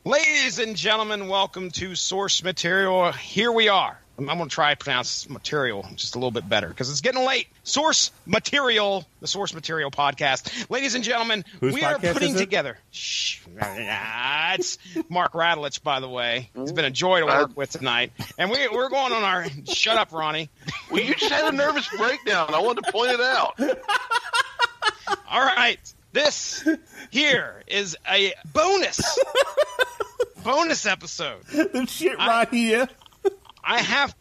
Ladies and gentlemen, welcome to Source Material. Here we are. I'm going to try to pronounce material just a little bit better because it's getting late. Source Material, the Source Material podcast. Ladies and gentlemen, we are putting together. Shh. It's Mark Radulich, by the way. It's been a joy to work with tonight. And we're going on our... Shut up, Ronnie. Well, you just had a nervous breakdown. I wanted to point it out. All right. This here is a bonus episode. The shit right here. I have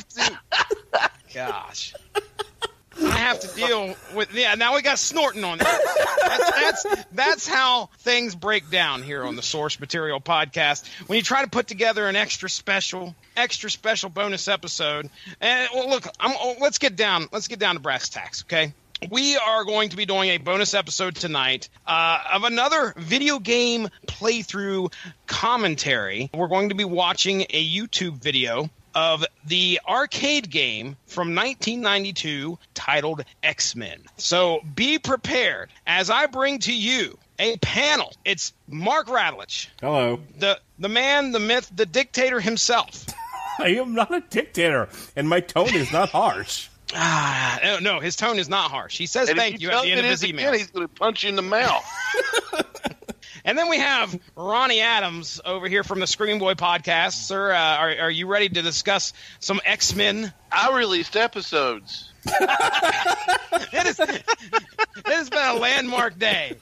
to. Gosh. I have to deal with. Yeah, now we got snorting on that. That's how things break down here on the Source Material podcast. When you try to put together an extra special bonus episode. And well, look, let's get down to brass tacks, okay? We are going to be doing a bonus episode tonight of another video game playthrough commentary. We're going to be watching a YouTube video of the arcade game from 1992 titled X-Men. So be prepared as I bring to you a panel. It's Mark Radulich. Hello. The man, the myth, the dictator himself. I am not a dictator, and my tone is not harsh. No, his tone is not harsh. He says thank you at the end of his email. He's going to punch you in the mouth. And then we have Ronnie Adams over here from the Screaming Boy podcast. Sir, are you ready to discuss some X-Men? I released episodes. It has been a landmark day.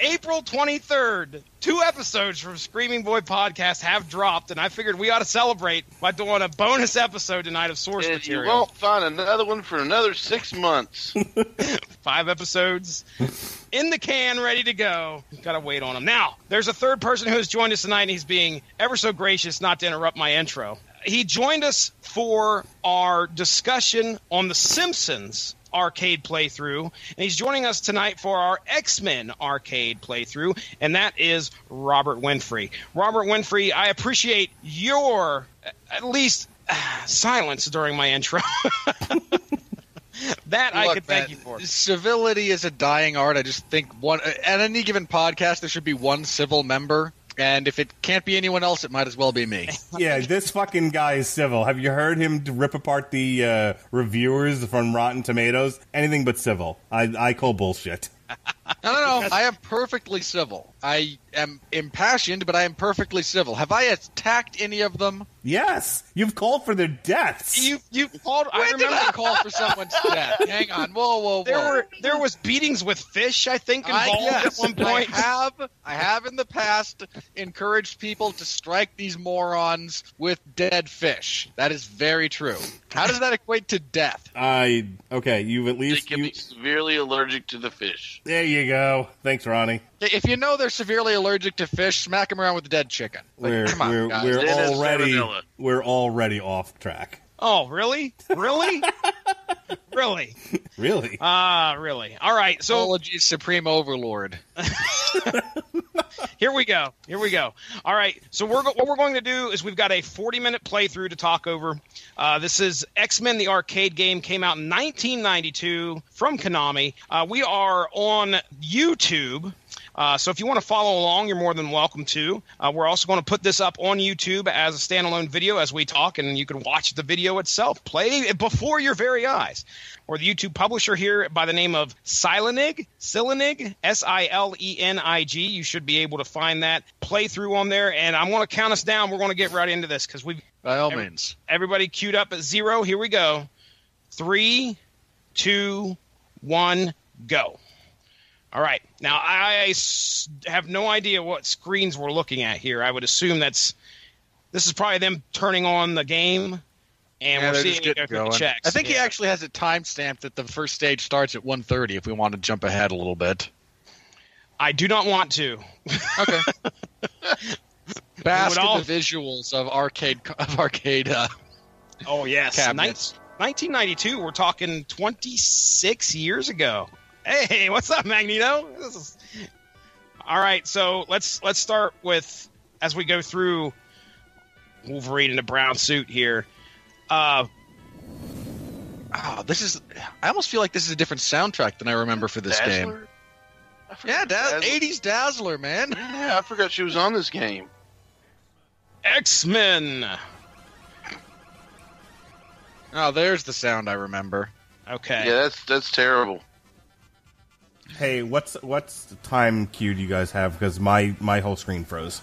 April 23rd. 2 episodes from Screaming Boy podcast have dropped, and I figured we ought to celebrate by doing a bonus episode tonight of Source Material. You won't find another one for another 6 months. 5 episodes in the can, ready to go. Gotta wait on them. Now, there's a third person who has joined us tonight, and he's being ever so gracious not to interrupt my intro. He joined us for our discussion on The Simpsons arcade playthrough, and he's joining us tonight for our X-Men arcade playthrough, and that is Robert Winfree. Robert Winfree, I appreciate your, at least, silence during my intro. That I could thank you for. Civility is a dying art. I just think at any given podcast there should be one civil member. And if it can't be anyone else, it might as well be me. Yeah, this fucking guy is civil. Have you heard him rip apart the reviewers from Rotten Tomatoes? Anything but civil. I call bullshit. No. I am perfectly civil. I am impassioned, but I am perfectly civil. Have I attacked any of them? Yes, you've called for their deaths. You called. I remember I call for someone's death. Hang on, whoa. There was beatings with fish, I think, involved at one point. I have in the past encouraged people to strike these morons with dead fish. That is very true. How does that equate to death? Okay, you've at least They can be severely allergic to the fish. There you go. Thanks, Ronnie. If you know they're severely allergic to fish, smack them around with a dead chicken. Come on, guys. We're already off track. Oh, really? Really? Really? Really? Really. All right. So, apologies, Supreme Overlord. Here we go. All right. So what we're going to do is we've got a 40-minute playthrough to talk over. This is X-Men, the arcade game, came out in 1992 from Konami. We are on YouTube. So if you want to follow along, you're more than welcome to. We're also going to put this up on YouTube as a standalone video as we talk, and you can watch the video itself play before your very eyes. Or the YouTube publisher here by the name of Silenig, Silenig. You should be able to find that playthrough on there. And I'm going to count us down. We're going to get right into this because we've by all means. Everybody queued up at 0. Here we go. 3, 2, 1, go. All right. Now, I have no idea what screens we're looking at here. I would assume this is probably them turning on the game, and we're seeing it go through the checks. I think he actually has it timestamped that the first stage starts at 1:30 if we want to jump ahead a little bit. I do not want to. Okay. Bask in the visuals of arcade. Oh, yes. Cabinets. 1992, we're talking 26 years ago. Hey, what's up, Magneto? All right, so let's start with, as we go through Wolverine in a brown suit here. I almost feel like this is a different soundtrack than I remember for this game. Yeah, 80s Dazzler, man. Yeah, I forgot she was on this game. X-Men. Oh, there's the sound I remember. Okay. Yeah, that's terrible. Hey, what's the time cue do you guys have? Because my whole screen froze.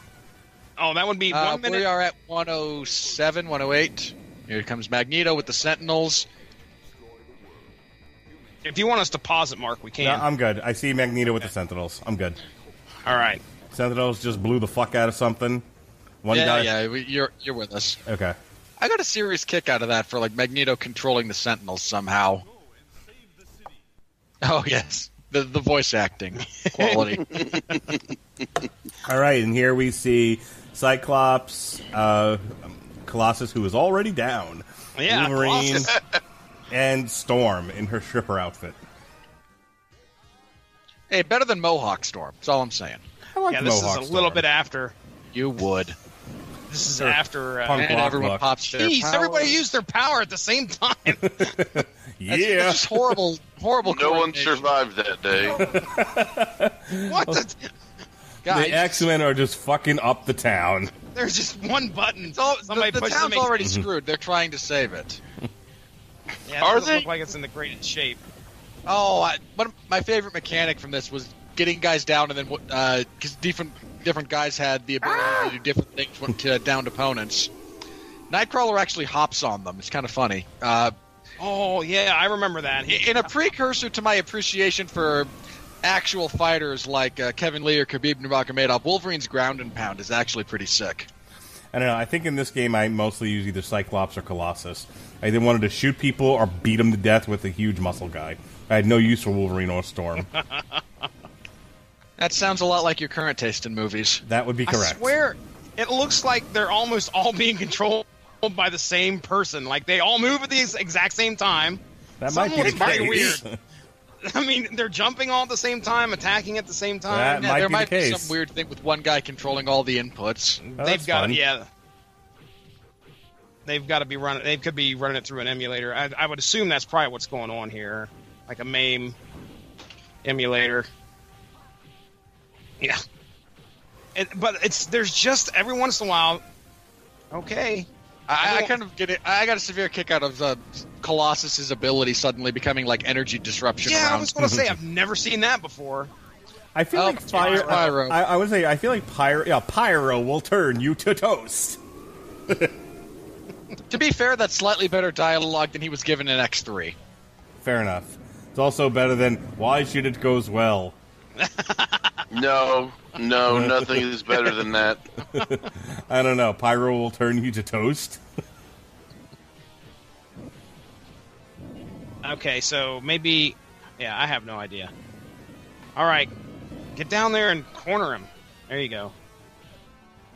Oh, that would be 1 minute. We are at 107, 108. Here comes Magneto with the Sentinels. If you want us to pause it, Mark, we can. No, I'm good. I see Magneto with the Sentinels. I'm good. All right. Sentinels just blew the fuck out of something. One guy. You're with us. Okay. I got a serious kick out of that for like Magneto controlling the Sentinels somehow. Oh yes, the voice acting quality. All right, and here we see Cyclops, Colossus, who is already down. Yeah, Wolverine, Colossus. and Storm in her stripper outfit. Hey, better than Mohawk Storm. That's all I'm saying. I like Yeah, this Mohawk is a little Storm. bit after. You would. This is Sure. after. Punk And rock everyone look. pops their Jeez, power. everybody used their power at the same time. Yeah. It's just horrible. No one coordination. survived that day. What? The Guys, The X-Men are just fucking up the town. There's just one button. the Somebody pushes town's to make- already screwed. They're trying to save it. Yeah, it Are doesn't they? look like it's in the greatest shape. Oh, one of my favorite mechanic from this was getting guys down, and then because different guys had the ability to do different things to downed opponents. Nightcrawler actually hops on them. It's kind of funny. Oh yeah, I remember that. In a precursor to my appreciation for actual fighters like Kevin Lee or Khabib Nurmagomedov, Wolverine's ground and pound is actually pretty sick. I don't know. I think in this game I mostly use either Cyclops or Colossus. I either wanted to shoot people or beat them to death with a huge muscle guy. I had no use for Wolverine or Storm. That sounds a lot like your current taste in movies. That would be correct. I swear, it looks like they're almost all being controlled by the same person. Like they all move at the exact same time. That might be the Someone's very case. weird. I mean, they're jumping all at the same time, attacking at the same time. That might there be might the be case. some weird thing with one guy controlling all the inputs. Oh, They've that's got fun. yeah. They've got to be running. They could be running it through an emulator. I would assume that's probably what's going on here, like a MAME emulator. Yeah. But there's just every once in a while. Okay. I kind of get it. I got a severe kick out of Colossus's ability suddenly becoming like energy disruption. Yeah, around. I was going to say I've never seen that before. I feel like Pyro. I would say I feel like Pyro will turn you to toast. To be fair, that's slightly better dialogue than he was given in X3. Fair enough. It's also better than why should it goes well. No, nothing is better than that. I don't know. Pyro will turn you to toast. Okay, so maybe. Yeah, I have no idea. All right. Get down there and corner him. There you go.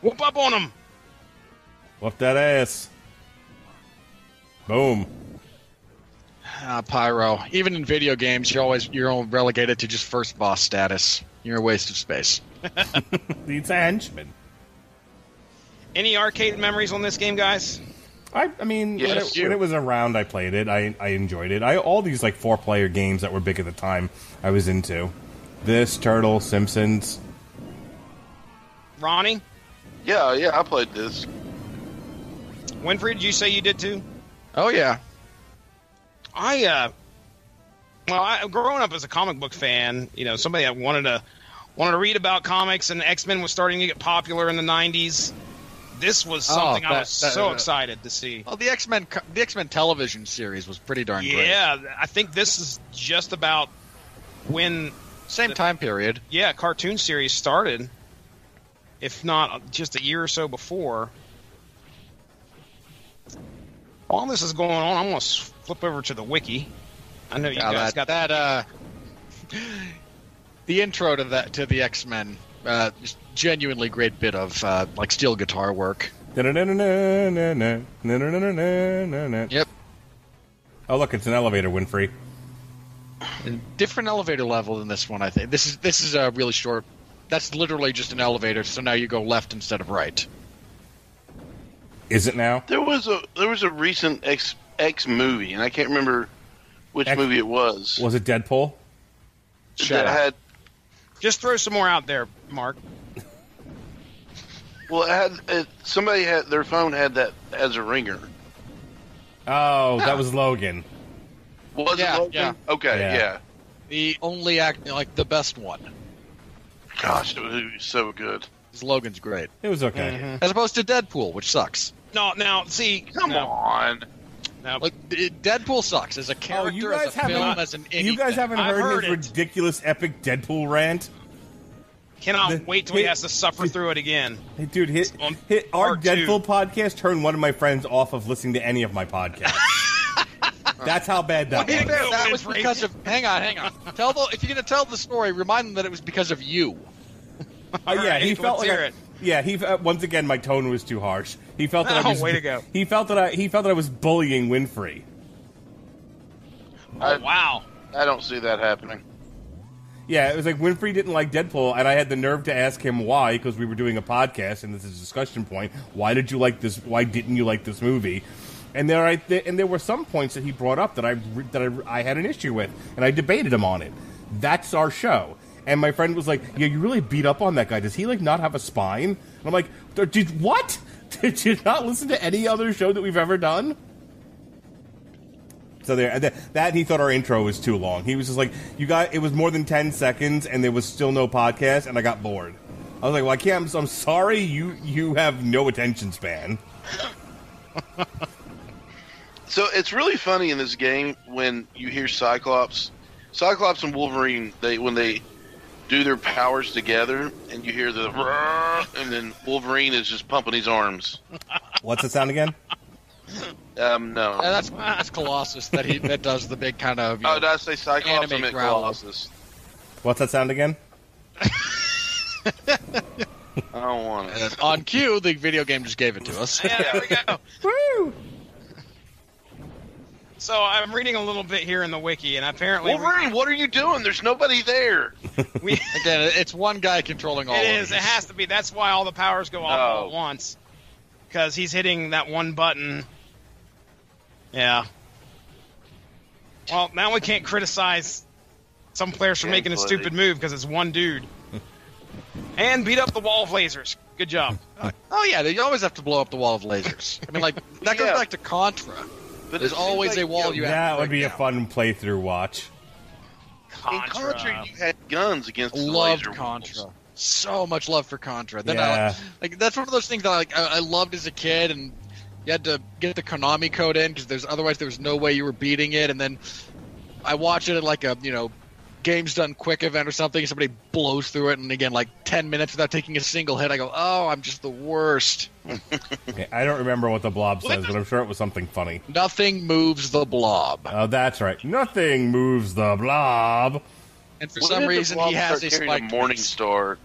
Whoop up on him. Whoop that ass. Boom. Pyro. Even in video games, you're all relegated to just first boss status. You're a waste of space. It's a henchman. Any arcade memories on this game, guys? I mean, Yes, when it was around, I played it. I enjoyed it. All these like 4-player games that were big at the time, I was into. This, Turtle, Simpsons. Ronnie? Yeah, I played this. Winfree, did you say you did too? Oh yeah. Growing up as a comic book fan, somebody that wanted to read about comics, and X-Men was starting to get popular in the 90s. This was something I was so excited to see. Well, the X-Men television series was pretty darn great. Yeah, I think this is just about when Same time period. cartoon series started, if not just a year or so before. While this is going on, I'm going to flip over to the wiki. I know you guys got that. The intro to the X-Men, just genuinely great bit of like steel guitar work. Yep. Yep. Oh, look, it's an elevator, Winfree. Different elevator level than this one, I think. This is a really short. That's literally just an elevator. So now you go left instead of right. Is it now? There was a recent X movie, and I can't remember which movie it was. Was it Deadpool? That had Just throw some more out there, Mark. Well, somebody had their phone had that as a ringer. Oh, that was Logan. Was it Logan? Yeah. Okay, yeah. The only the best one. Gosh, it was so good. Because Logan's great. It was okay. Mm-hmm. As opposed to Deadpool, which sucks. No, now, see... Come on. No. Like, Deadpool sucks as a character, as a film, as an anything. You guys haven't heard his it. ridiculous, epic Deadpool rant? Cannot wait till he has to suffer through it again. Hey, dude, our Deadpool podcast turned one of my friends off of listening to any of my podcasts. That's how bad that was. That was because of... Hang on. If you're going to tell the story, remind them that it was because of you. Yeah, he felt like... once again, my tone was too harsh. He felt that I was... way to go. He felt that I was bullying Winfree. Oh, wow. I don't see that happening. Yeah, it was like Winfree didn't like Deadpool, and I had the nerve to ask him why, because we were doing a podcast, and this is a discussion point. Why did you like this? Why didn't you like this movie? And there were some points that he brought up that I had an issue with, and I debated him on it. That's our show. And my friend was like, "Yeah, you really beat up on that guy. Does he not have a spine?" And I'm like, "What? Did you not listen to any other show that we've ever done?" So that he thought our intro was too long. He was just like, it was more than 10 seconds, and there was still no podcast, and I got bored. I was like, well, I can't. I'm sorry, you have no attention span. So it's really funny in this game when you hear Cyclops and Wolverine. When they do their powers together, and you hear the and then Wolverine is just pumping his arms. What's the sound again? No. That's Colossus that does the big kind of. Did I say Cyclops? I meant growl. Colossus. What's that sound again? I don't want it. On cue, the video game just gave it to us. Yeah, there we go. Woo! So I'm reading a little bit here in the wiki, and apparently... Wolverine, what are you doing? There's nobody there. Again, it's one guy controlling all of It is. It has to be. That's why all the powers go off all at once. Because he's hitting that one button. Yeah. Well, now we can't criticize some players for making a stupid move because it's one dude. And beat up the wall of lasers. Good job. Oh, yeah, you always have to blow up the wall of lasers. I mean, that goes back to Contra. But There's always a wall you have to That would be break a fun playthrough watch. In Contra, you had guns against the Loved laser Contra. walls. So much love for Contra. Then Yeah. that's one of those things that I loved as a kid, and you had to get the Konami code in because otherwise there was no way you were beating it. And then I watch it at like a Games Done Quick event or something. Somebody blows through it, and again, 10 minutes without taking a single hit. I go, oh, I'm just the worst. Okay, I don't remember what the blob says, but I'm sure it was something funny. Nothing moves the blob. Oh, that's right. Nothing moves the blob. And for some reason, he has a spike. Morning Star.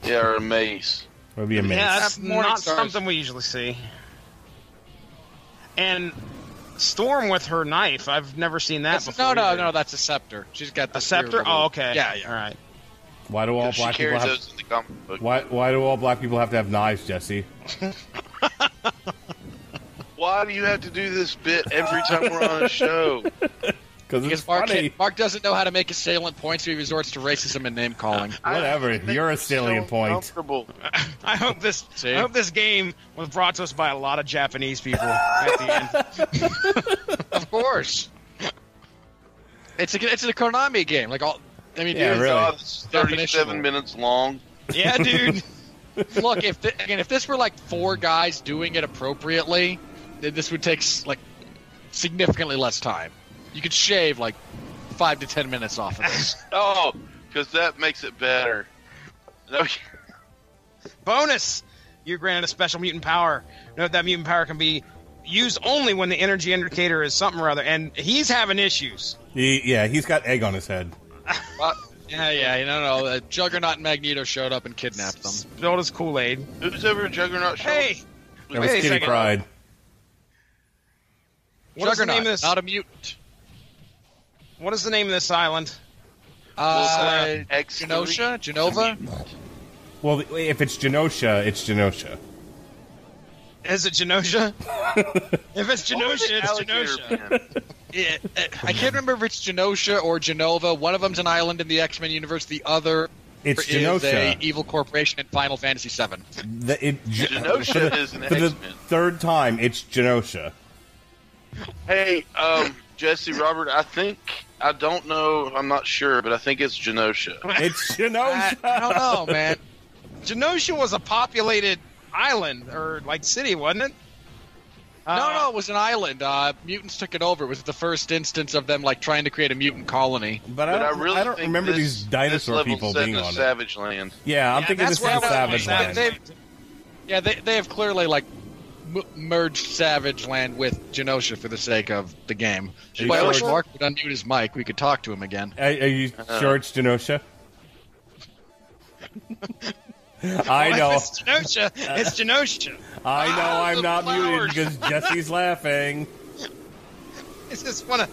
Yeah, or a mace. It would be amazing. Yeah, that's Morning not Stars. something we usually see. And Storm with her knife, I've never seen that before. No, that's a scepter. She's got the A scepter? weird little- Oh, okay. Yeah. All right. Why do all She black people carries have? those in the comic book. Why do all black people have to have knives, Jesse? Why do you have to do this bit every time we're on a show? Because it's Because funny. Mark doesn't know how to make a salient point, so he resorts to racism and name calling. Whatever. You're a salient point. Comfortable. I hope this See? I hope this game was brought to us by a lot of Japanese people at the end. Of course. It's a Konami game. Yeah, dude, really. God, it's 37 minutes long. Yeah, dude. Look, if this were 4 guys doing it appropriately, then this would take significantly less time. You could shave 5 to 10 minutes off of this. Oh, because that makes it better. No, Bonus! You're granted a special mutant power. Note that mutant power can be used only when the energy indicator is something or other, and he's having issues. He's got egg on his head. Juggernaut and Magneto showed up and kidnapped them. Spilled his Kool-Aid. who's ever Juggernaut show? Hey! That was Wait a Kitty second. Pryde. What is the name of this? Not a mutant. What is the name of this island? Genosha? Genova? Well, if it's Genosha, it's Genosha. Is it Genosha? If it's Genosha, it's Genosha. I can't remember if it's Genosha or Genova. One of them's an island in the X-Men universe. The other It's is Genosha. a evil corporation in Final Fantasy VII. Genosha is an For the X-Men. third time, it's Genosha. Hey, Jesse, Robert, I don't know, I'm not sure, but I think it's Genosha. It's Genosha. I don't know, man. Genosha was a populated island or like city, wasn't it? No, it was an island. Mutants took it over. It was the first instance of them like trying to create a mutant colony. But But I really don't think remember this, these dinosaur this people set being in on it. Savage Land. Yeah, I'm thinking that's this is where the I was Savage going. Land. They have clearly like merged Savage Land with Genosha for the sake of the game. you Well, I wish sure? Mark would unmute his mic. We could talk to him again. Are you sure it's Genosha? I Well, know. if it's Genosha, it's Genosha. I know I'm the not flowers. muted because Jesse's laughing. They just want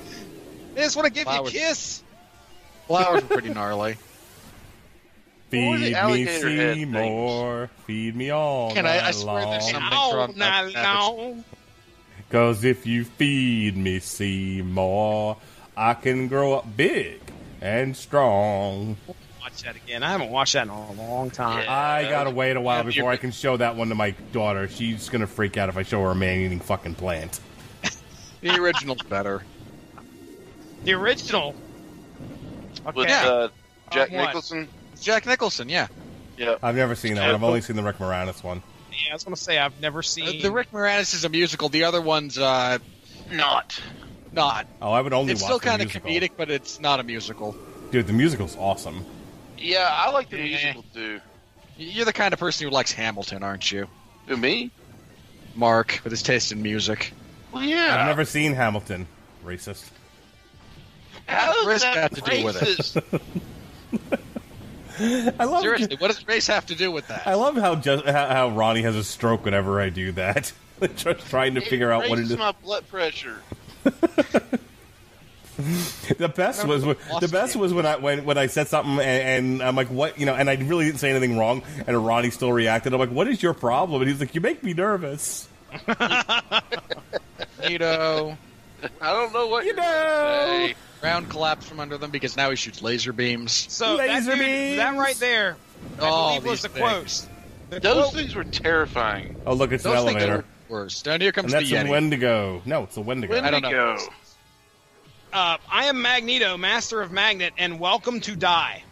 to give Flowers. you a kiss. Flowers were pretty gnarly. What were the Feed me alligator head Seymour. Feed me all Can night I swear there's long. something All from night Savage. long. 'Cause if you feed me Seymour, I can grow up big and strong. Watch that again. I haven't watched that in a long time. I gotta wait a while Yeah, before I can show that one to my daughter. She's gonna freak out if I show her a man-eating fucking plant. The original's better. The original. With Okay. Jack what? Nicholson. Jack Nicholson, yeah. Yeah. I've never seen that one. I've only seen the Rick Moranis one. Yeah, I was going to say I've never seen. The Rick Moranis is a musical. The other one's Not. not. Oh, I would only It's watch still the kind of musical. comedic, but it's not a musical. Dude, the musical's awesome. Yeah, I like the musical too. You're the kind of person who likes Hamilton, aren't you? Who, me? Mark, with his taste in music. Well, yeah. I've never seen Hamilton. Racist. How does Risk that have to do with it? racist? I love Seriously, what does race have to do with that? I love how Ronnie has a stroke whenever I do that. Just trying to figure out what it raises is. my blood pressure. The best was when I said something and I'm like, what, you know, and I really didn't say anything wrong, and Ronnie still reacted. I'm like, what is your problem? And he's like, you make me nervous. Magneto. I don't know what You you're gonna know. say. Ground collapsed from under them because now he shoots laser beams. So Laser that, dude, beams. that right there, I Oh, believe was the these quote. things. The Those quote- things were terrifying. Oh, look, it's an Those things elevator. are worse. Down here comes And that's the a Yeti. Wendigo. No, it's a Wendigo. I don't know. Wendigo. I am Magneto, master of magnet, and welcome to die.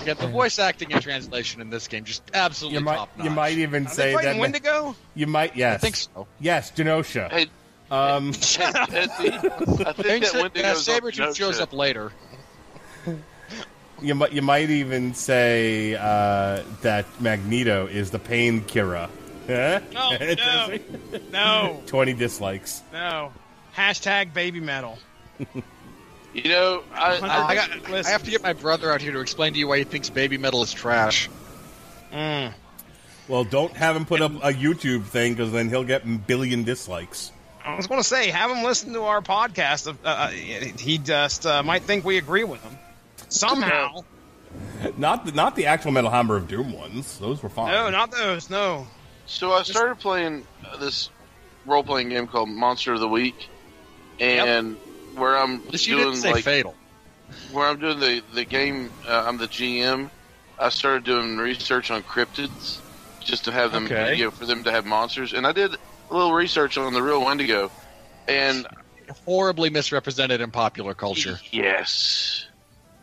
Yeah, the voice acting and translation in this game just absolutely top notch. You might even Are they say fighting that. Wendigo? You might, yes. I think so. Yes, Genosha. Hey, Betsy, I think that Wendigo's on Sabretooth shows Genosha. up later. You might even say that Magneto is the pain killer. Huh? Oh, no. No, 20 dislikes. no. Hashtag baby metal. You know, I I have to get my brother out here to explain to you why he thinks baby metal is trash. Well, don't have him put up a YouTube thing because then he'll get a billion dislikes. I was going to say, have him listen to our podcast. He just might think we agree with him. Somehow. Not the actual Metal Hammer of Doom ones. Those were fine. No, not those, no. So I started playing this role-playing game called Monster of the Week, and where I'm At least you doing didn't say like fatal. where I'm doing the game. I'm the GM. I started doing research on cryptids just to have them, Okay. you know, for them to have monsters, and I did a little research on the real Wendigo, and Horribly misrepresented in popular culture. yes,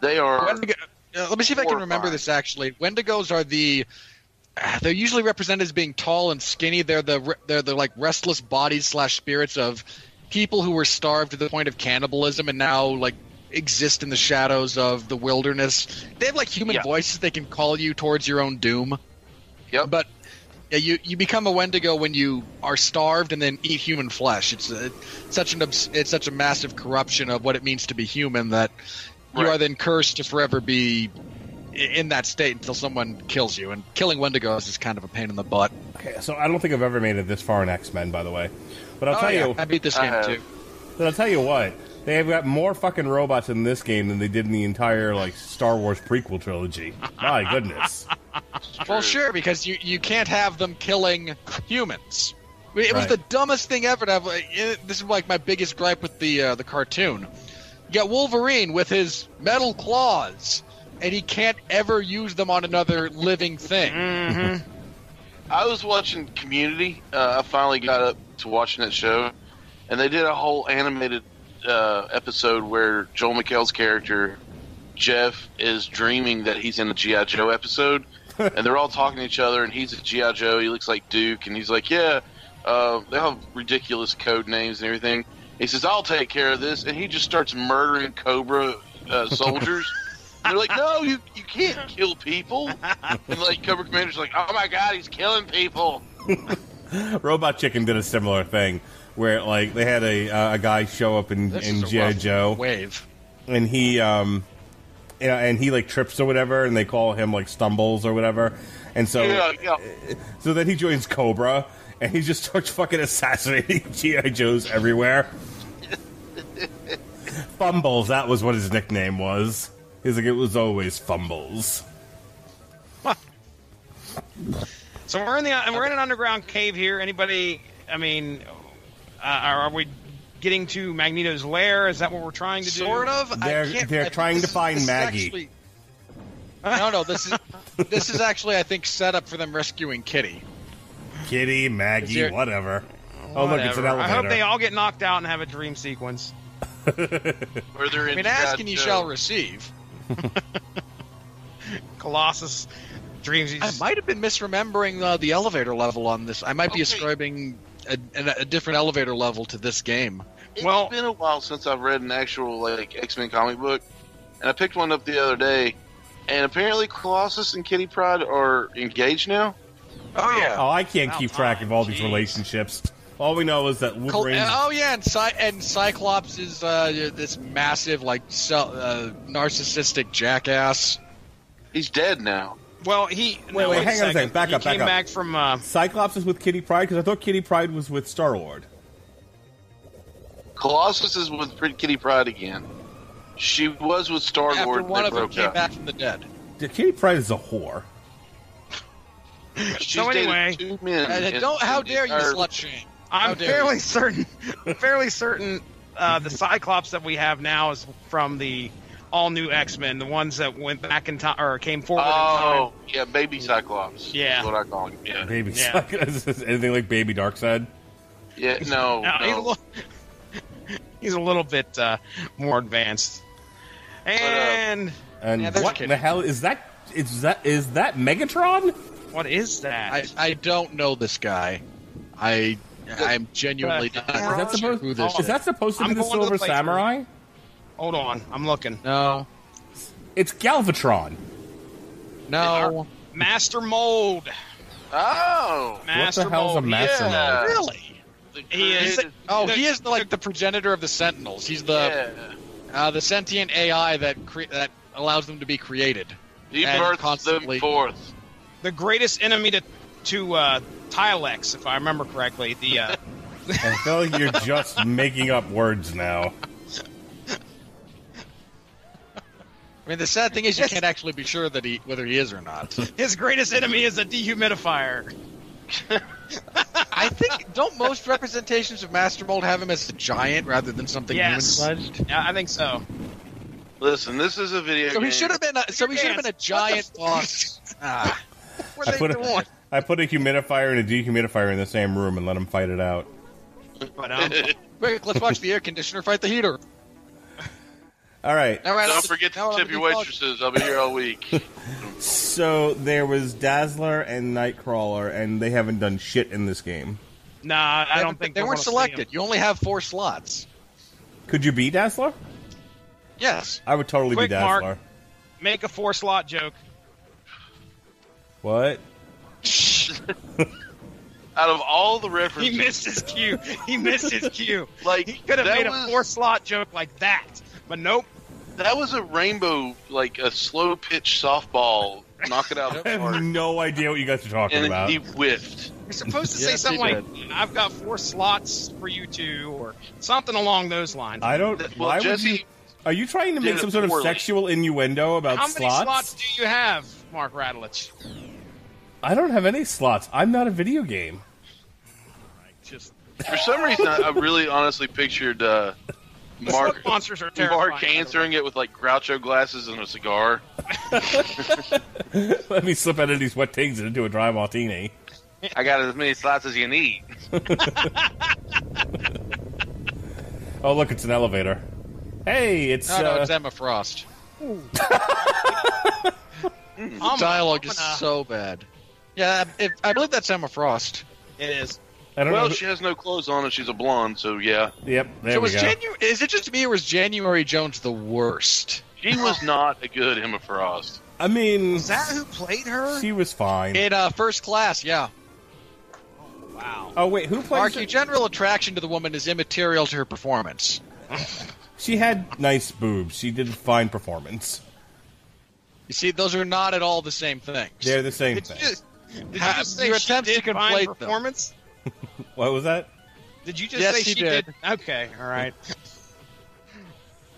they are. Wendigo, let me see if I can remember horrifying. this actually. Wendigos are they're usually represented as being tall and skinny. They're the like restless bodies / spirits of people who were starved to the point of cannibalism and now like exist in the shadows of the wilderness. They have like human Yeah. voices. They can call you towards your own doom. Yep. But yeah, you become a Wendigo when you are starved and then eat human flesh. It's such a massive corruption of what it means to be human that you Right. are then cursed to forever be in that state until someone kills you. And killing Wendigos is kind of a pain in the butt. Okay, so I don't think I've ever made it this far in X-Men, by the way. But I'll tell you, I beat this I game have. too. but I'll tell you what. They have got more fucking robots in this game than they did in the entire like Star Wars prequel trilogy. My goodness. Well, sure, because you can't have them killing humans. I mean, it was Right. the dumbest thing ever to have. This is like my biggest gripe with the cartoon. You got Wolverine with his metal claws, and he can't ever use them on another living thing. Mm-hmm. I was watching Community. I finally got up to watching that show, and they did a whole animated episode where Joel McHale's character Jeff is dreaming that he's in a G.I. Joe episode, and they're all talking to each other, and he's a G.I. Joe. He looks like Duke, and he's like, yeah, they have ridiculous code names and everything. He says, I'll take care of this, and he just starts murdering Cobra soldiers. And they're like, no, you can't kill people. And like Cobra Commander's like, oh my god, he's killing people. Robot Chicken did a similar thing where like they had a guy show up in G.I. Joe Wave, and he and he like trips or whatever, and they call him like Stumbles or whatever, and so so then he joins Cobra and he just starts fucking assassinating G.I. Joes everywhere. Fumbles, that was what his nickname was. He's like, it was always Fumbles. So we're in an underground cave here. Anybody? I mean, are we getting to Magneto's lair? Is that what we're trying to do? sort of. They're trying to find Maggie. No, this is actually, I think, set up for them rescuing Kitty. Kitty, Maggie, whatever. Oh, look, it's an elevator. I hope they all get knocked out and have a dream sequence. Or they're in ask and you Joe. shall receive. Colossus dreams. I might have been misremembering the elevator level on this. I might be ascribing a different elevator level to this game. It's been a while since I've read an actual like X-Men comic book, and I picked one up the other day, and apparently Colossus and Kitty Pryde are engaged now. Oh yeah. Oh, I can't keep track of all these relationships. All we know is that Wolverine. And Cyclops is this massive, like, narcissistic jackass. He's dead now. Well, Wait, hang on a second. Back up. Came back from. Cyclops is with Kitty Pryde because I thought Kitty Pryde was with Star-Lord. Colossus is with Kitty Pryde again. She was with Star-Lord. After one of them broke came up. back from the dead. Kitty Pryde is a whore. She's So anyway, dated 2 men. How dare you slut shame? I'm fairly certain the Cyclops that we have now is from the all-new X-Men, the ones that went back in time or came forward in time. Oh, yeah, Baby Cyclops. Yeah. Is what I call him. Yeah. Baby Yeah. Is this anything like Baby Darkseid? Yeah, no. He's a little bit more advanced. And And what the hell is that? Is that Megatron? what is that? I don't know this guy. I'm genuinely not sure who this Is that supposed to be I'm the going to Silver the playthrough. Samurai? Hold on, I'm looking. No. It's Galvatron. No. Master Mold. Oh. Master what the hell's a Mold. Master Yeah. Mold? Really? He is. He is like the progenitor of the Sentinels. He's the sentient AI that allows them to be constantly He births them forth. The greatest enemy to Tylex, if I remember correctly. The I feel like you're just making up words now. I mean, the sad thing is you can't actually be sure that whether he is or not. his greatest enemy is a dehumidifier. I think, don't most representations of Master Mold have him as a giant rather than something human-sized? Yeah, I think so. Listen, this is a video So game. he should have been. A giant boss. What are they doing? I put a humidifier and a dehumidifier in the same room and let them fight it out. But, Quick, let's watch the air conditioner fight the heater. All right. Don't forget to tip your waitresses. I'll be here all week. So there was Dazzler and Nightcrawler, and they haven't done shit in this game. nah, I don't think they we're weren't gonna see selected. him. You only have 4 slots. Could you be Dazzler? Yes. I would totally Quick, be Dazzler. Mark. Make a 4-slot joke. What? Out of all the references, He missed his cue. He missed his cue. Like, He could have that made a was- 4-slot joke like that, but nope. that was a rainbow, like a slow pitch softball. Knock it out of I the have park. no idea what you guys are talking And about. he whiffed. You're supposed to say Yes, something he like, "I've got 4 slots for you two," or something along those lines. I don't. Well, why would Jesse you? Are you trying to did make it some sort of poorly. sexual innuendo about How many slots do you have, Mark Radulich? I don't have any slots. I'm not a video game. Just For some reason, I really honestly pictured Mark monsters are terrifying. Mark answering it with like Groucho glasses and a cigar. Let me slip out of these wet things and into a dry martini. I got as many slots as you need. Oh, look, it's an elevator. Hey, it's... No, it's Emma Frost. Dialogue is so bad. Yeah, I believe that's Emma Frost. It is. I don't Well, know. she has no clothes on and she's a blonde, so yeah. Yep, there So we was go. is it just me or was January Jones the worst? She was not a good Emma Frost. I mean, Is that who played her? she was fine. In First Class, yeah. Wow. Oh, wait, who plays Mark, her? your general attraction to the woman is immaterial to her performance. She had nice boobs. She did a fine performance. You see, those are not at all the same things. They're the same Did you thing. just, say Your she attempts did to fine conflate them. performance? What was that? Did you just Yes, say he she did. Okay, all right.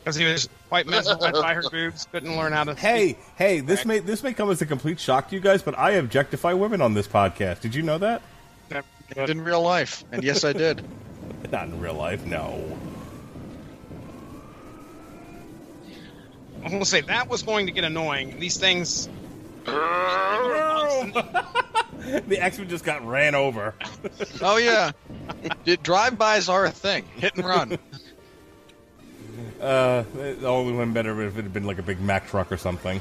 Because he was quite mesmerized by her boobs, couldn't learn how to. Hey, this may come as a complete shock to you guys, but I objectify women on this podcast. Did you know that? In real life, and yes, I did. Not in real life, no. I'm gonna say that was going to get annoying. These things. The X-Men just got ran over. Oh yeah, drive-bys are a thing. Hit and run. It only went better if it had been like a big Mack truck or something.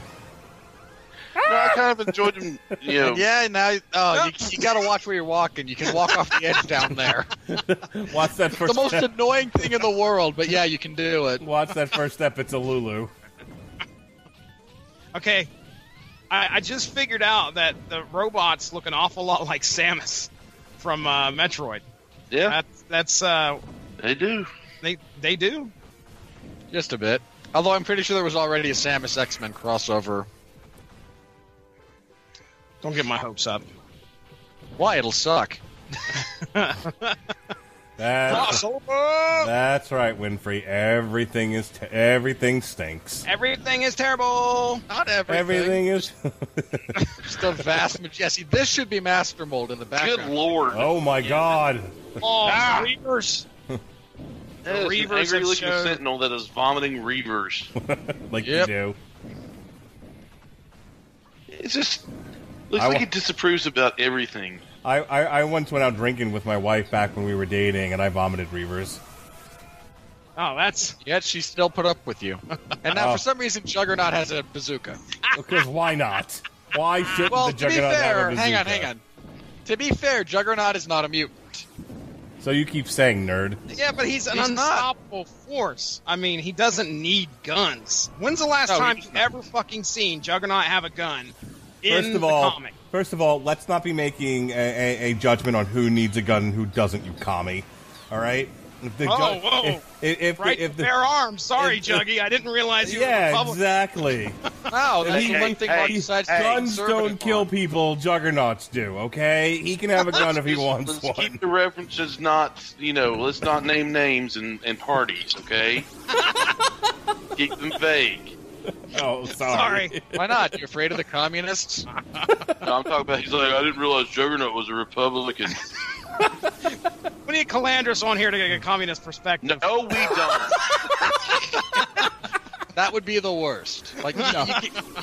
No, I kind of enjoyed him, you know. Yeah, now you got to watch where you're walking. You can walk off the edge down there. Watch that first The most step. annoying thing in the world, but yeah, you can do it. Watch that first step. It's a Lulu. Okay, I just figured out that the robots look an awful lot like Samus from Metroid. Yeah, That's they do. they do. Just a bit. Although I'm pretty sure there was already a Samus X-Men crossover. Don't get my hopes up. Why? It'll suck. That's right, Winfree. Everything stinks. Everything is terrible. Not everything. Everything is. Just a vast majority. This should be Master Mold in the background. Good lord. Oh my God! Oh, Reavers. That is an Reavers angry have looking showed- sentinel that is vomiting Reavers. Like Yep. you do. It's just looks I like wa- he disapproves about everything. I once went out drinking with my wife back when we were dating, and I vomited Reavers. Oh, that's Yet she still put up with you. And now, Oh. for some reason, Juggernaut has a bazooka. Because why not? Why shouldn't Well, the to be Juggernaut have fair, a hang bazooka? on. To be fair, Juggernaut is not a mutant. So you keep saying nerd. yeah, but he's an He's not. unstoppable force. I mean, he doesn't need guns. When's the last No, time he's you've not. ever fucking seen Juggernaut have a gun in the comic? First of all, let's not be making a judgment on who needs a gun and who doesn't. You commie, all right? If the Whoa. If Right if to the, bear arms. Sorry, if- Juggy. I didn't realize you were yeah, Republican. exactly. Wow, that's Hey, one thing hey, Mark hey, decides to be Guns conservative don't kill on. people. Juggernauts do. Okay, he can have a gun if he wants Let's one. keep the references not, let's not name names and parties, okay? Keep them vague. Oh, sorry. Sorry. Why not? You afraid of the communists? No, I'm talking about, he's like, I didn't realize Juggernaut was a Republican. We need Calandris on here to get a communist perspective. No, we don't. That would be the worst. Like, you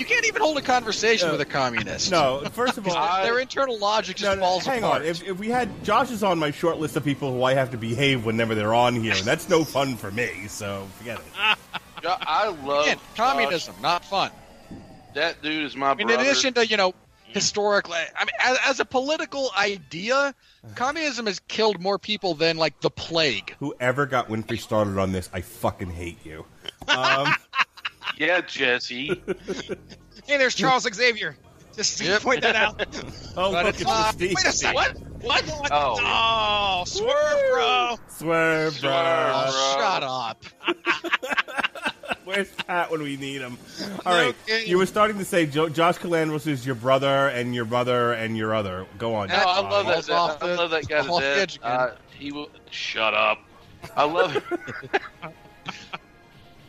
can't even hold a conversation with a communist. No, first of all, Their internal logic just no, falls hang apart. on. If we had Josh is on my short list of people who I have to behave whenever they're on here, and that's no fun for me. So forget it. I love Again, communism, not fun. That dude is my I mean, brother. in addition to, historically, I mean, as a political idea, communism has killed more people than, like, the plague. Whoever got Winfree started on this, I fucking hate you. Yeah, Jesse. Hey, there's Charles Xavier. Just to point that out. Oh, But look, it's it's not- the Steve. Wait a second. What? Oh. Oh, swerve, bro. Swerve, bro. Swerve. Shut up. Where's Pat when we need him? All right, Okay. you were starting to say Josh Calandros is your brother and your mother and your other. Go on. No, I love Falls that. off I love that guy off the to edge death. again. He will shut up. I love him.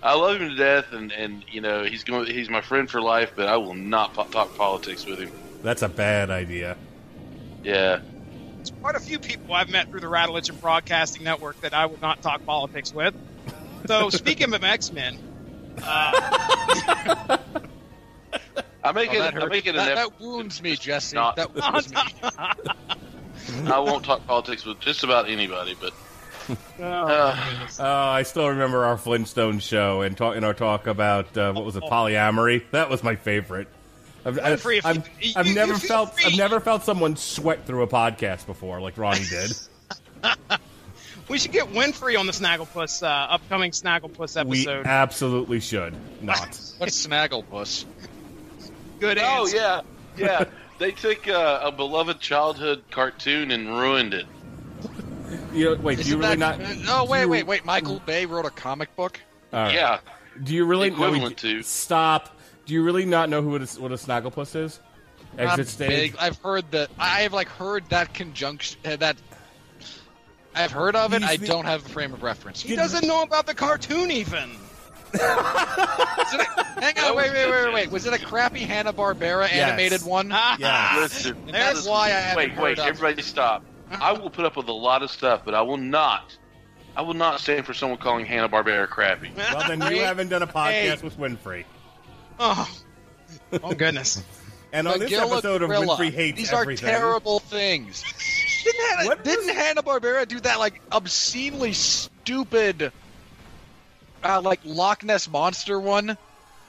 I love him to death, and he's my friend for life. But I will not talk politics with him. That's a bad idea. Yeah, There's quite a few people I've met through the Radulich and Broadcasting Network that I would not talk politics with. So, speaking of X-Men, I make it that wounds me, Jesse. Not- That wounds me. I won't talk politics with just about anybody, but I still remember our Flintstones show and our talk about what was it, polyamory. That was my favorite. I've never felt someone sweat through a podcast before like Ronnie did. we should get Winfree on the Snagglepuss upcoming Snagglepuss episode. We absolutely should not. What's Snagglepuss? Good oh answer. yeah. They took a beloved childhood cartoon and ruined it. Wait, do you really not? Oh, wait. Michael Bay wrote a comic book? Yeah. Do you really equivalent to? Stop. Do you really not know what a Snagglepuss is? Exit stage. I've heard that. I've heard that conjunction. That I've heard of it. I don't have a frame of reference. He doesn't know about the cartoon even. Hang on, wait. Was it a crappy Hanna-Barbera animated one? Yeah. Listen, That's why I haven't heard wait. of it. Everybody stop. I will put up with a lot of stuff, but I will not stand for someone calling Hanna-Barbera crappy. Well, then you haven't done a podcast with Winfrey. Oh goodness. And on this episode of Winfrey Hates These Everything. are terrible things. Didn't Hanna-Barbera do that obscenely stupid Loch Ness Monster one?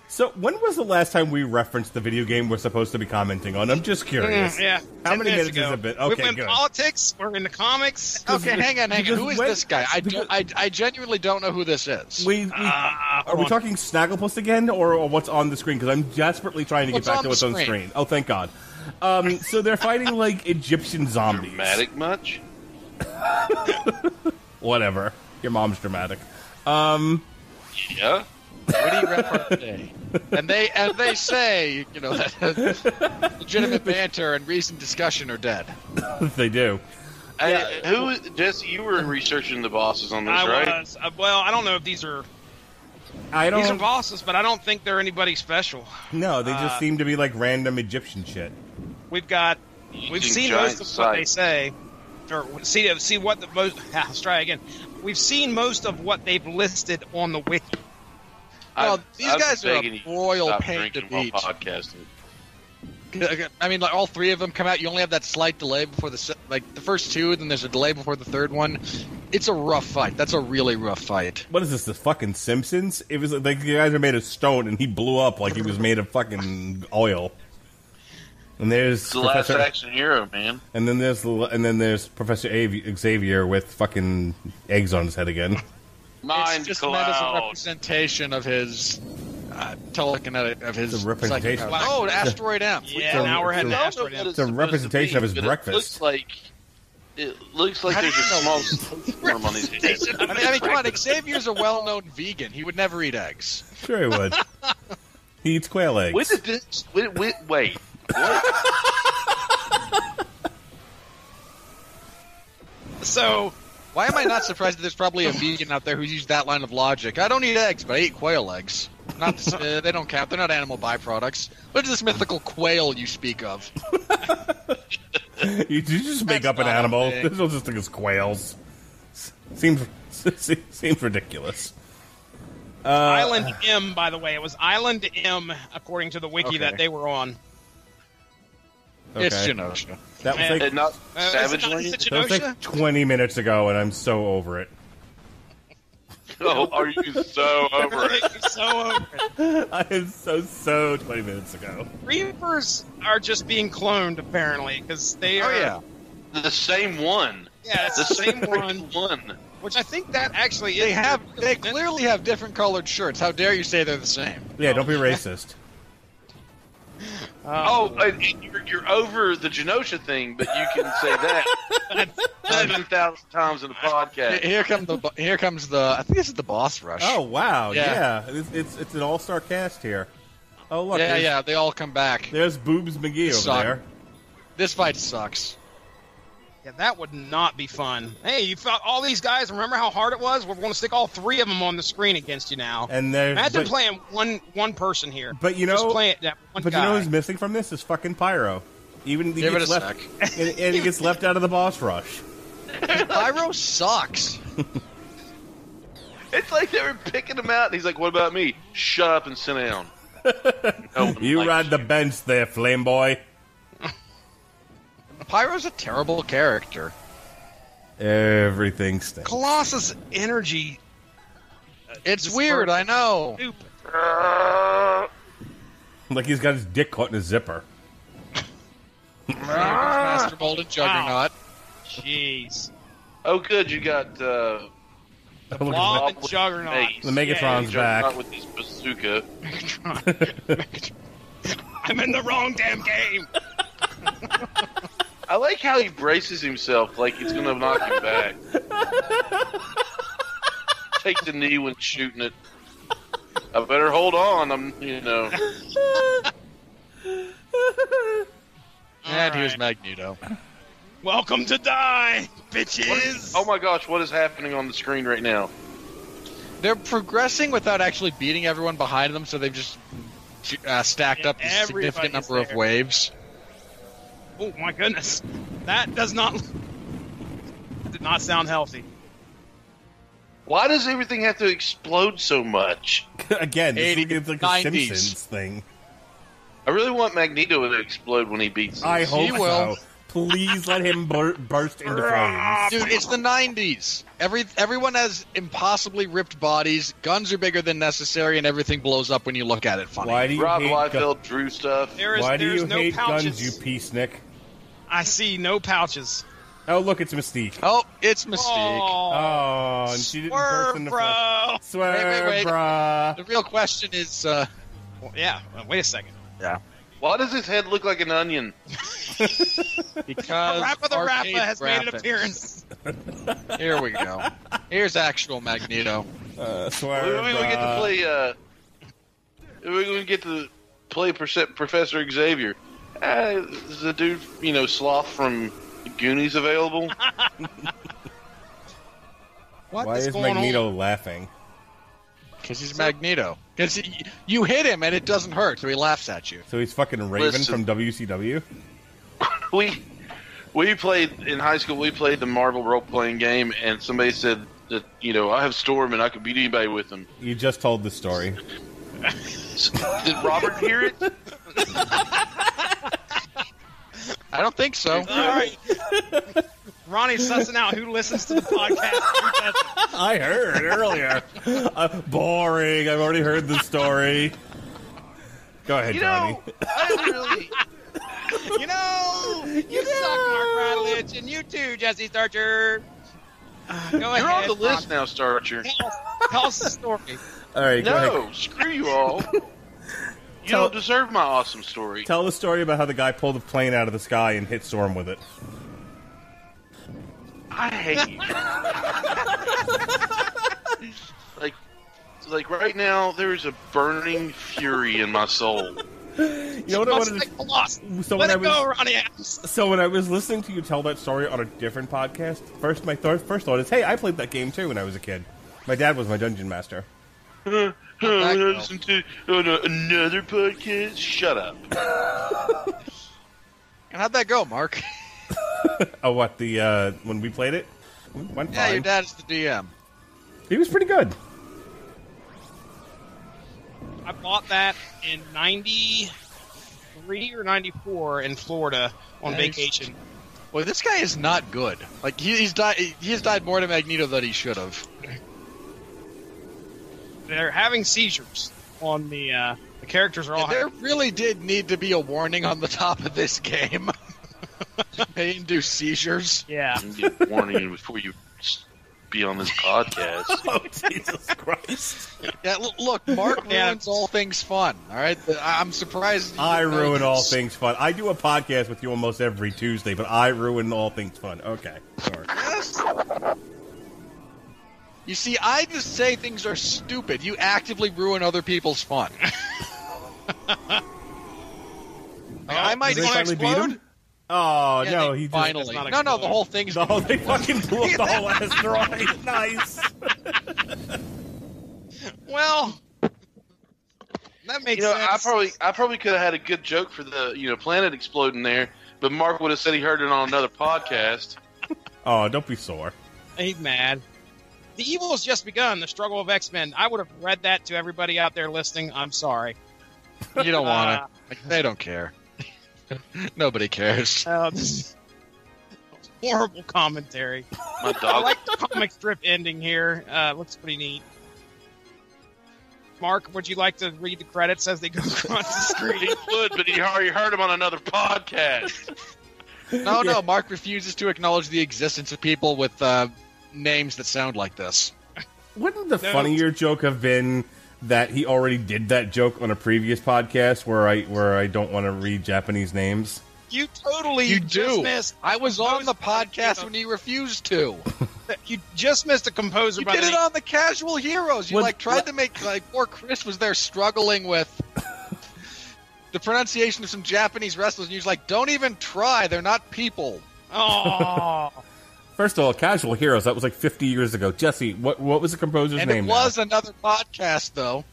So, when was the last time we referenced the video game we're supposed to be commenting on? I'm just curious. Yeah. How many minutes ago. has it been? We Okay, went good. politics. We're in the comics. Okay, hang on. Who is this guy? because- I genuinely don't know who this is. Are we talking Snagglepuss again, or what's on the screen? Because I'm desperately trying to get back to what's on the screen. Oh, thank God. So they're fighting Egyptian zombies. Dramatic much? Whatever. Your mom's dramatic. Yeah. Witty repartee. And they say, that legitimate banter and recent discussion are dead. They do. Jesse, you were researching the bosses on this, I right? was. Well, I don't know if these are bosses, but I don't think they're anybody special. No, they just seem to be random Egyptian shit. We've seen most of what they say, or see what the most. Let's try again. We've seen most of what they've listed on the wiki. Well, these guys are a royal pain to beat. Podcasting. I mean, all three of them come out. You only have that slight delay before the first two, then there's a delay before the third one. It's a rough fight. That's a really rough fight. What is this, the fucking Simpsons? It was the guys are made of stone, and he blew up like he was made of fucking oil. And there's the last action hero, man. And then there's Professor Xavier with fucking eggs on his head again. It's just meant as a representation of his telekinetic, of his representation. Oh, Asteroid M. Yeah, now we're heading to Asteroid M. It's a representation of his breakfast. It looks like there's a small form on his head. I mean, come on, Xavier's a well-known vegan. He would never eat eggs. Sure he would. He eats quail eggs. Wait. What? So, why am I not surprised that there's probably a vegan out there who's used that line of logic? I don't eat eggs, but I eat quail eggs. They don't count. They're not animal byproducts. What is this mythical quail you speak of? You just make up an animal. This will just think it's quails. Seems ridiculous. Island M, by the way. It was Island M, according to the wiki that they were on. Okay. It's Genosha. That was not Savage Land? That was 20 minutes ago, and I'm so over it. Oh, are you so over it? You're so over it. I am so 20 minutes ago. Reapers are just being cloned, apparently, because they are... Oh, yeah. The same one. Yeah, it's the same one. Which I think that actually is... They clearly have different colored shirts. How dare you say they're the same? Yeah, don't be racist. You're over the Genosha thing, but you can say that 7,000 times in a podcast. Here comes the. I think this is the boss rush. Oh wow! Yeah. It's an all-star cast here. Oh look! Yeah. They all come back. There's Boobs McGee over there. This fight sucks. Yeah, that would not be fun. Hey, you fought all these guys. Remember how hard it was? We're going to stick all three of them on the screen against you now. And imagine playing one person here. But you know, just play it. That one but guy. you know who's missing from this is fucking Pyro. Even he Give it gets a left, and he gets left out of the boss rush. Pyro sucks. It's like they were picking him out, and he's like, "What about me? Shut up and sit down." No one You likes ride the bench there, Flame Boy. Pyro's a terrible character. Everything stinks. Colossus' energy. It's Just weird, hurt. I know. Stupid. Like he's got his dick caught in a zipper. Master Mold and Juggernaut. Jeez. Oh, good, you got Look at Blob that. and Juggernaut. Mace. The Megatron's Juggernaut back. with his bazooka. Megatron. I'm in the wrong damn game. I like how he braces himself like he's going to knock him back. Take the knee when shooting it. I better hold on. And here's Magneto. Welcome to die, bitches. Oh my gosh, what is happening on the screen right now? They're progressing without actually beating everyone behind them, so they've just stacked up a significant number of waves. Oh my goodness, that did not sound healthy. Why does everything have to explode so much? Again, this 80s, is like a 90s. Simpsons thing. I really want Magneto to explode when he beats us. I hope He will. so. Please let him burst into flames. Dude, it's the 90s. Everyone has impossibly ripped bodies, guns are bigger than necessary, and everything blows up when you look at it funny. Why do you Rob hate Liefeld drew stuff. Why do you no hate pouches. guns, you peacenik? I see no pouches. Oh, look, it's Mystique. Oh, it's Mystique. Oh, and she didn't burst Swerve, into bro. Swear, Wait. bruh. The real question is, Well, yeah. Wait a second. Why does his head look like an onion? because Rappa the arcade Rappa has made an graphics. appearance. Here we go. Here's actual Magneto. Swear, When we get to play, we're going to get to play Professor Xavier. Is the dude, Sloth from Goonies available? What Why is is going Magneto laughing? Because he's Magneto. Because you hit him and it doesn't hurt, so he laughs at you. So he's fucking Raven Listen. from WCW? We played in high school. We played the Marvel role playing game, and somebody said that I have Storm and I could beat anybody with him. You just told the story. Did Robert hear it? I don't think so. on? All right. Ronnie's sussing out who listens to the podcast. Who doesn't. I heard earlier. Boring. I've already heard the story. Go ahead, Johnny. I really. You suck, Mark Radlich, and you too, Jesse Starcher. Go You're ahead. on the list now, Starcher. Tell us the story. All right, go ahead. No, screw you all. You don't deserve my awesome story. Tell the story about how the guy pulled a plane out of the sky and hit Storm with it. I hate you. like right now, there's a burning fury in my soul. You know what I wanted to... So Let it when go, Ronnie Adams. So when I was listening to you tell that story on a different podcast, my first thought is, hey, I played that game too when I was a kid. My dad was my dungeon master. Listen to another podcast? Shut up. And how'd that go, Mark? Oh, what, when we played it? Went Yeah, fine. your dad's the DM. He was pretty good. I bought that in 93 or 94 in Florida on vacation. Well, this guy is not good. Like he's died. He has died more to Magneto than he should have. They're having seizures on the characters are all There having... really did need to be a warning on the top of this game. May induce seizures. Yeah. You can get a warning before you be on this podcast. Oh, Jesus Christ. Yeah, look, Mark Yeah. ruins all things fun. All right, I'm surprised. I you know ruin this. all things fun. I do a podcast with you almost every Tuesday, but I ruin all things fun. Okay, sorry. Yes. You see, I just say things are stupid. You actively ruin other people's fun. I might Did they finally beat explode. him? Oh, Yeah, no, they he just... finally. not No, the explode. whole thing's. No, they fucking blew up the whole asteroid. Nice. Well, that makes sense. I probably could have had a good joke for the planet exploding there, But Mark would have said he heard it on another podcast. Oh, don't be sore. He's mad. The evil has just begun. The struggle of X-Men. I would have read that to everybody out there listening. I'm sorry. You don't want it. They don't care. Nobody cares. This is horrible commentary. My I dog. like the comic strip ending here. Looks pretty neat. Mark, would you like to read the credits as they go across the screen? He would, but he already heard him on another podcast. No, Mark refuses to acknowledge the existence of people with names that sound like this. Wouldn't the funnier joke have been that he already did that joke on a previous podcast where I don't want to read Japanese names? You totally You just do. missed. I was on the podcast when you refused to. You just missed a composer You by did the it name. on the Casual Heroes. You tried to make poor Chris was there struggling with the pronunciation of some Japanese wrestlers, and he was like, "Don't even try. They're not people." Oh, First of all, Casual Heroes, that was like 50 years ago. Jesse, what was the composer's And name it was another podcast, though.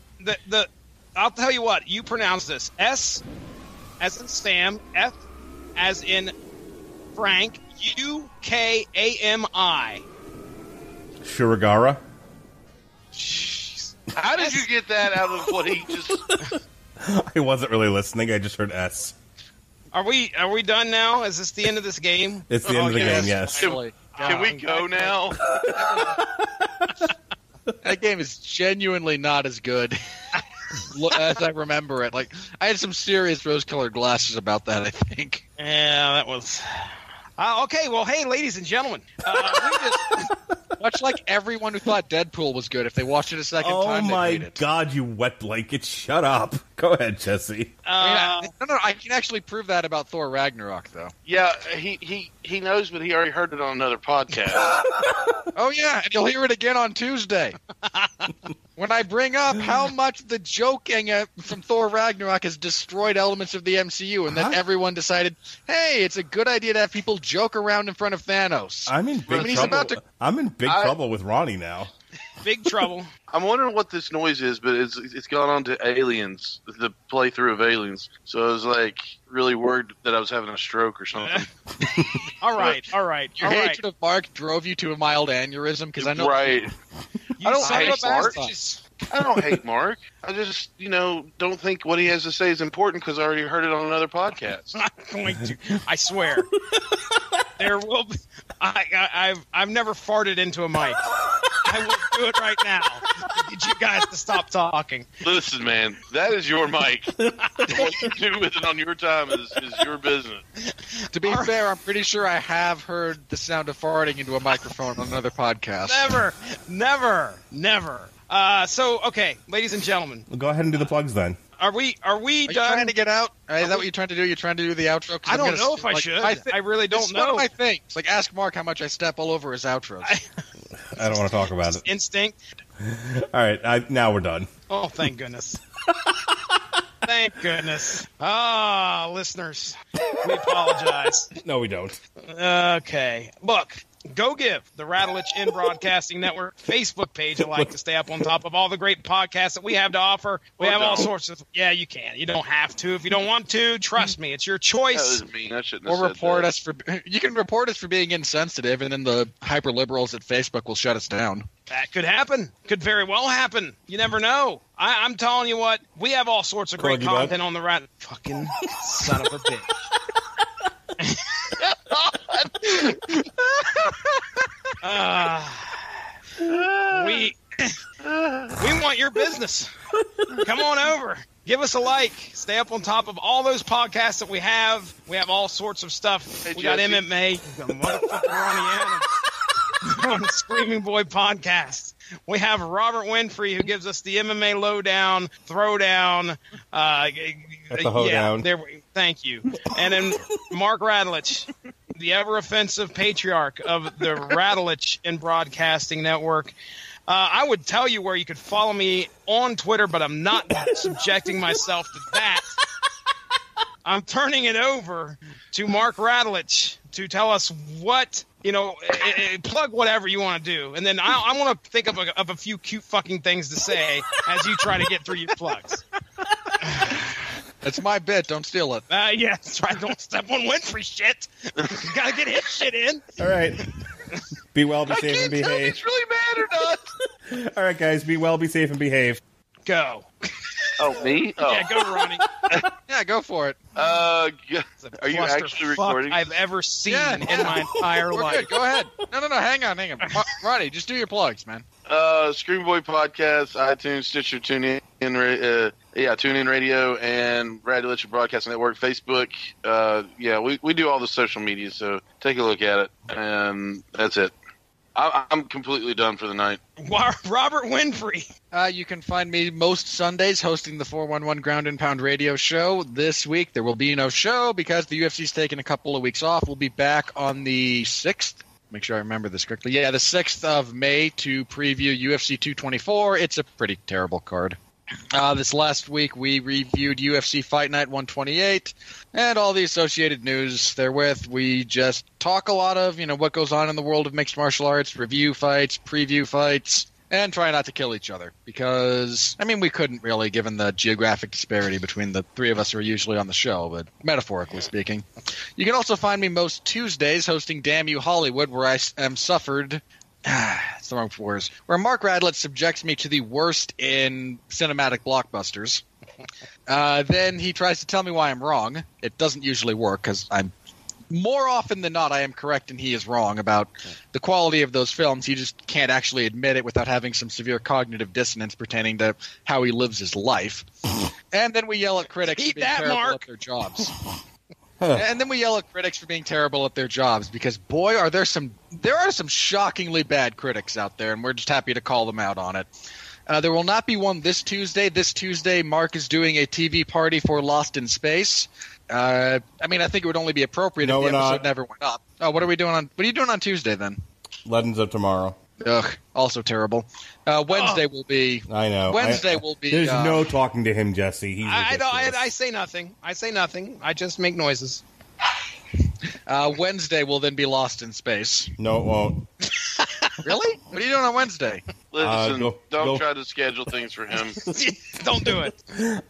I'll tell you what. You pronounce this S as in Sam, F as in Frank, UKAMI. Shirogara? Jeez. How did you get that out of what he just... I wasn't really listening. I just heard S. Are we done now? Is this the end of this game? It's the end of the yes. game, yes. Finally. Can we go now? That game is genuinely not as good as I remember it. Like, I had some serious rose-colored glasses about that, I think. Yeah, that was... okay, well, hey, ladies and gentlemen. Much like everyone who thought Deadpool was good, if they watched it a second Oh time, my they'd hate it. god, you wet blanket. Shut up. Go ahead, Jesse. I can actually prove that about Thor Ragnarok, though. Yeah, he knows, but he already heard it on another podcast. Oh, yeah, and you'll hear it again on Tuesday. When I bring up how much the joking from Thor Ragnarok has destroyed elements of the MCU, and then everyone decided, hey, it's a good idea to have people joke around in front of Thanos. I'm in big he's trouble. about to- I'm in big trouble with Ronnie now. Big trouble. I'm wondering what this noise is, but it's gone on to Aliens, the playthrough of Aliens. So I was like really worried that I was having a stroke or something. All right. Your hatred of Mark drove you to a mild aneurysm, because I know... Right. You I don't son of hate a Mark. bastard. I don't hate Mark. I just, don't think what he has to say is important because I already heard it on another podcast. I'm going to. I swear. There will be. I've never farted into a mic. I will do it right now to get you guys to stop talking. Listen, man, that is your mic. What you do with it on your time is your business. To be fair, I'm pretty sure I have heard the sound of farting into a microphone on another podcast. Never. So, okay, ladies and gentlemen, Well, go ahead and do the plugs then. are we Are you done? trying to get out? Is that what you're trying to do? You're trying to do the outro? 'Cause I I'm don't gonna know if I should. I really don't It's one of know. my things. Like, ask Mark how much I step all over his outros. I don't want to talk about it. Instinct. All right, now we're done. Oh, thank goodness. Thank goodness. Listeners, we apologize. No, we don't. Okay. Look, go give the Rattlich in Broadcasting Network Facebook page a like to stay up on top of all the great podcasts that we have to offer. We have all sorts of... Yeah, you can. You don't have to. If you don't want to, trust me. It's your That choice. was mean. I shouldn't have Or said report that. us for... You can report us for being insensitive, and then the hyper-liberals at Facebook will shut us down. That could happen. Could very well happen. You never know. I'm telling you what. We have all sorts of great Plug you, bud. content on the Rat... Fucking son of a bitch. We want your business. Come on over. Give us a like. Stay up on top of all those podcasts that we have. We have all sorts of stuff. Hey, We got Jesse. MMA. We got motherfucking Ronnie Adams on the Screaming Boy podcast. We have Robert Winfree, who gives us the MMA lowdown, throwdown. That's a hoedown. Thank you. And then Mark Rattlich, the ever-offensive patriarch of the Rattlich in Broadcasting Network. I would tell you where you could follow me on Twitter, but I'm not subjecting myself to that. I'm turning it over to Mark Rattlich to tell us what, plug whatever you want to do. And then I want to think of a few cute fucking things to say as you try to get through your plugs. It's my bit. Don't steal it. Yeah, that's right. Don't step on Winfree shit. You gotta get his shit in. All right. Be well, be safe, and I can't tell if behave. he's really mad or not. All right, guys. Be well, be safe, and behave. Go. Oh, me? Oh. Yeah, go, Ronnie. Yeah, go for it. Are It's the you actually recording? I've ever seen Yeah. in my entire We're life. good. Go ahead. No. Hang on. Ronnie, just do your plugs, man. Screen Boy Podcast, iTunes, Stitcher, TuneIn, TuneIn Radio, and Radio Literature Broadcast Network, Facebook. We do all the social media, so take a look at it, and that's it. I'm completely done for the night. Robert Winfree. You can find me most Sundays hosting the 411 Ground and Pound radio show. This week there will be no show because the UFC's taken a couple of weeks off. We'll be back on the 6th. Make sure I remember this correctly. Yeah, the 6th of May to preview UFC 224. It's a pretty terrible card. This last week we reviewed UFC Fight Night 128 and all the associated news therewith. We just talk a lot of, what goes on in the world of mixed martial arts, review fights, preview fights, and try not to kill each other. Because, we couldn't really, given the geographic disparity between the three of us who are usually on the show, but metaphorically speaking. You can also find me most Tuesdays hosting Damn You Hollywood, where I am suffered... it's the wrong words. Where Mark Radlett subjects me to the worst in cinematic blockbusters. Then he tries to tell me why I'm wrong. It doesn't usually work because I'm more often than not I am correct and he is wrong about the quality of those films. He just can't actually admit it without having some severe cognitive dissonance pertaining to how he lives his life. And then we yell at critics for being terrible at their jobs. And then we yell at critics for being terrible at their jobs because, boy, there are some shockingly bad critics out there, and we're just happy to call them out on it. There will not be one this Tuesday. This Tuesday, Mark is doing a TV party for Lost in Space. I think it would only be appropriate if the episode never went up. Oh, what are you doing on Tuesday then? Legends of Tomorrow. Ugh, also terrible. Wednesday will be. I know. Wednesday will be. There's no talking to him, Jesse. He's I say nothing. I just make noises. Wednesday will then be Lost in Space. No, it won't. Really? What are you doing on Wednesday? Listen, don't try to schedule things for him. Don't do it.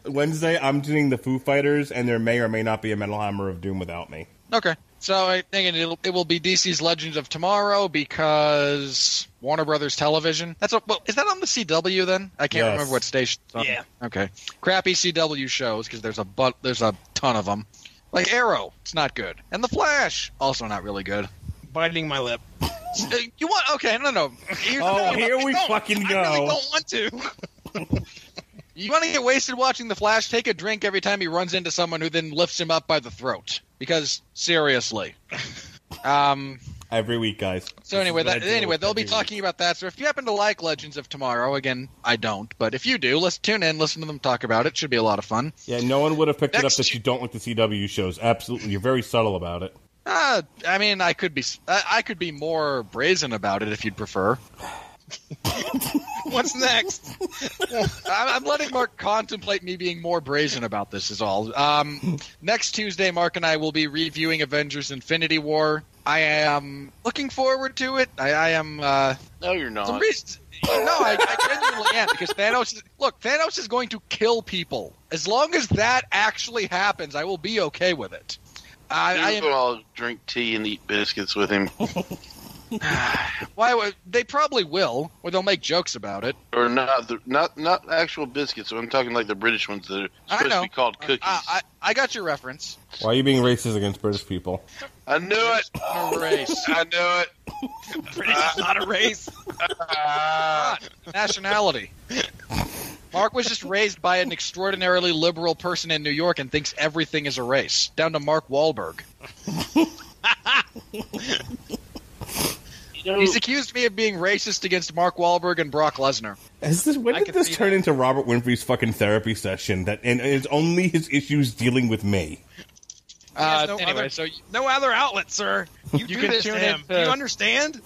Wednesday, I'm doing the Foo Fighters, and there may or may not be a Metal Hammer of Doom without me. Okay. So I think it will be DC's Legends of Tomorrow because Warner Brothers Television. Is that on the CW then? I can't remember what station. Yeah. Okay. Crappy CW shows because there's a ton of them. Like Arrow, it's not good, and The Flash, also not really good. Biting my lip. You want? Okay, no. Here we fucking go. I really don't want to. You want to get wasted watching The Flash? Take a drink every time he runs into someone who then lifts him up by the throat. Because seriously, every week, guys. So anyway, they'll be talking about that. So if you happen to like Legends of Tomorrow, again, I don't, but if you do, let's tune in, listen to them talk about it. Should be a lot of fun. Yeah, no one would have picked it up that you don't like the CW shows. Absolutely, you're very subtle about it. I could be more brazen about it if you'd prefer. What's next? I'm letting Mark contemplate me being more brazen about this is all. Next Tuesday, Mark and I will be reviewing Avengers Infinity War. I am looking forward to it. I am... No, you're not. I genuinely am, because Thanos is going to kill people. As long as that actually happens, I will be okay with it. I'll drink tea and eat biscuits with him. Why? They probably will, or they'll make jokes about it. Or not actual biscuits. I'm talking like the British ones that are supposed to be called cookies. I got your reference. Why are you being racist against British people? I knew it. No race. I knew it. British is not a race. Nationality. Mark was just raised by an extraordinarily liberal person in New York and thinks everything is a race, down to Mark Wahlberg. He's accused me of being racist against Mark Wahlberg and Brock Lesnar. When did this turn into Robert Winfree's fucking therapy session? And it's only his issues dealing with me. No other outlet, sir. You do this to him. Do you understand?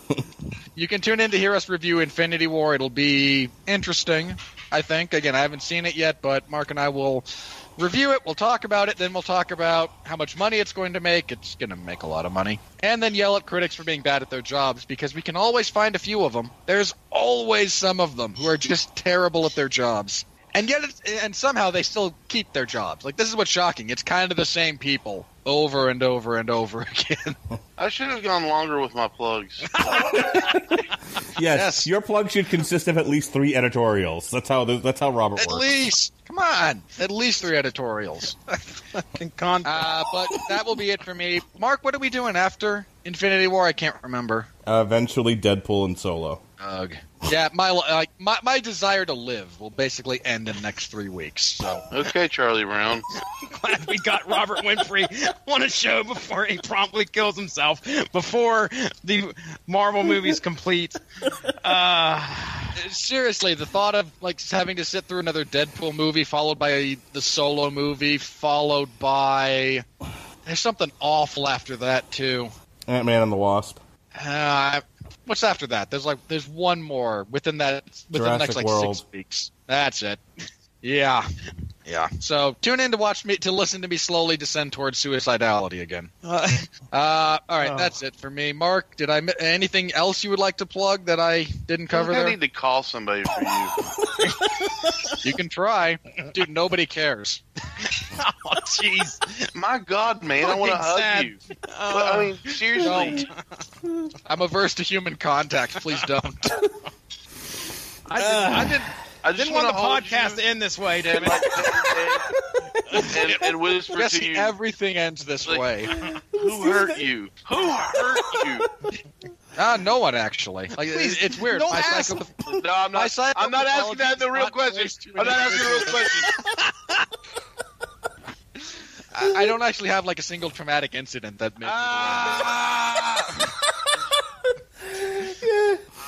You can tune in to hear us review Infinity War. It'll be interesting, I think. Again, I haven't seen it yet, but Mark and I will review it. We'll talk about it. Then we'll talk about how much money it's going to make. It's going to make a lot of money. And then yell at critics for being bad at their jobs, because we can always find a few of them. There's always some of them who are just terrible at their jobs. And yet, and somehow they still keep their jobs. Like, this is what's shocking. It's kind of the same people over and over and over again. I should have gone longer with my plugs. Yes, your plug should consist of at least 3 editorials. That's how Robert works. At least, come on, at least 3 editorials. But that will be it for me. Mark, what are we doing after Infinity War? I can't remember. Eventually, Deadpool and Solo. Ugh. Yeah, my desire to live will basically end in the next 3 weeks. So Okay, Charlie Brown. Glad we got Robert Winfree on a show before he promptly kills himself, before the Marvel movie's complete. Seriously, the thought of like having to sit through another Deadpool movie, followed by the Solo movie, followed by there's something awful after that too. Ant-Man and the Wasp. What's after that? There's one more within the next like World. 6 weeks. That's it. Yeah. So tune in to listen to me slowly descend towards suicidality again. All right, that's it for me. Mark, did I anything else you would like to plug that I didn't cover I there? need to call somebody for you. You can try, dude. Nobody cares. Oh, jeez. My God, man, I want to hug sad. you. I mean, seriously. I'm averse to human contact. Please don't. I I just didn't want the hold podcast to end this way, damn and, it. and whisper Yes, to you. everything ends this way. Who hurt you? Who hurt you? No one actually. Like, it's weird. don't My ask. No, I'm not. I'm not asking that the real question. I'm not asking the real question. I don't actually have like a single traumatic incident that made me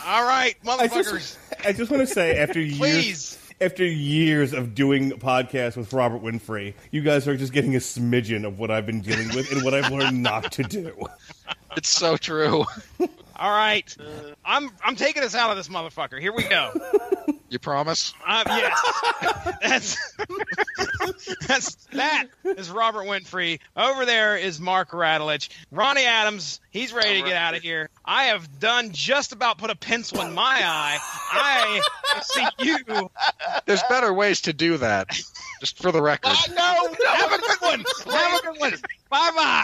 All right, motherfuckers. I just want to say, Please. after years of doing podcasts with Robert Winfree, you guys are just getting a smidgen of what I've been dealing with and what I've learned not to do. It's so true. All right, I'm taking us out of this motherfucker. Here we go. You promise? Yes. That is Robert Winfree. Over there is Mark Radulich. Ronnie Adams, he's ready to get out of here. I have done just about put a pencil in my eye. I see you. There's better ways to do that. Just for the record. No. Have a good one. Have a good one. Bye-bye.